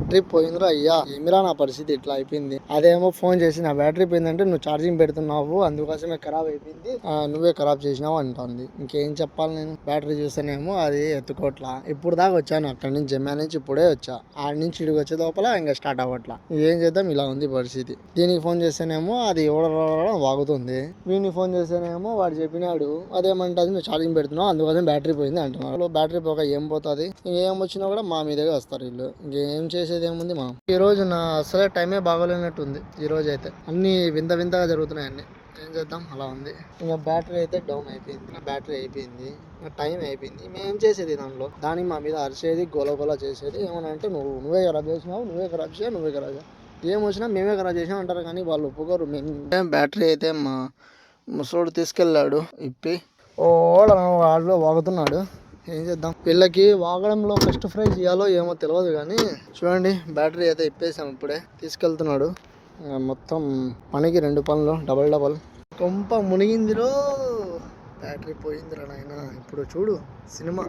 Battery పోయిందిరా అయ్యా, ఏమిరా నా పరిస్థితి ఇట్లా అయిపోయింది. అదేమో ఫోన్ చేసి నా బ్యాటరీ పోయిందంటే నువ్వు ఛార్జింగ్ పెడుతున్నావు అందుకోసమే ఖరాబ్ అయిపోయింది, నువ్వే ఖరాబ్ చేసినావు అంటుంది. ఇంకేం చెప్పాలి నేను. బ్యాటరీ చూస్తేనేమో అది ఎత్తుకోవట్లా. ఇప్పుడు దాకా వచ్చాను అక్కడి నుంచి, జమ్మా నుంచి ఇప్పుడే వచ్చా. ఆడి నుంచి ఇడికి వచ్చే లోపల ఇంకా స్టార్ట్ అవ్వట్లా. ఏం చేద్దాం, ఇలా ఉంది పరిస్థితి. దీనికి ఫోన్ చేస్తేనేమో అది ఓడడం వాగుతుంది. వీడిని ఫోన్ చేస్తేనేమో వాడు చెప్పినాడు అదేమంటుంది నువ్వు ఛార్జింగ్ పెడుతున్నావు అందుకోసం బ్యాటరీ పోయింది అంటున్నారు. బ్యాటరీ పోక ఏం పోతుంది, ఇంకేం వచ్చినా కూడా మా మీదగా వస్తారు వీళ్ళు. ఇంకేం చేసేది ఏముంది మా. ఈ రోజు నా అసలే టైమే బాగోలేనట్టుంది. ఈ రోజు అయితే అన్ని వింత వింతగా జరుగుతున్నాయి అన్ని. ఏం చేద్దాం, అలా ఉంది. ఇంకా బ్యాటరీ అయితే డౌన్ అయిపోయింది. నా బ్యాటరీ అయిపోయింది, నా టైం అయిపోయింది. మేము చేసేది దానికి మా మీద అరిచేది, గోల చేసేది. ఏమన్నా అంటే నువ్వే ఖరాబ్ చేసినావు, నువ్వే ఖరాబ్ చేసావు. ఏం వచ్చినా మేమే ఖరాబ్ చేసాం అంటారు కానీ వాళ్ళు ఒప్పుకోరు. మేము బ్యాటరీ అయితే మా ముసలోడు తీసుకెళ్ళాడు ఇప్పి వాడిలో వాగుతున్నాడు. ఏం చేద్దాం, వీళ్ళకి వాగడంలో ఫస్ట్ ప్రైజ్ ఇవ్వాలో ఏమో తెలియదు కానీ చూడండి బ్యాటరీ అయితే ఇప్పేసాం. ఇప్పుడే తీసుకెళ్తున్నాడు. మొత్తం పనికి 2 పనులు డబల్. కొంప మునిగిందిరో, బ్యాటరీ పోయిందిరా నాయన. ఇప్పుడు చూడు సినిమా.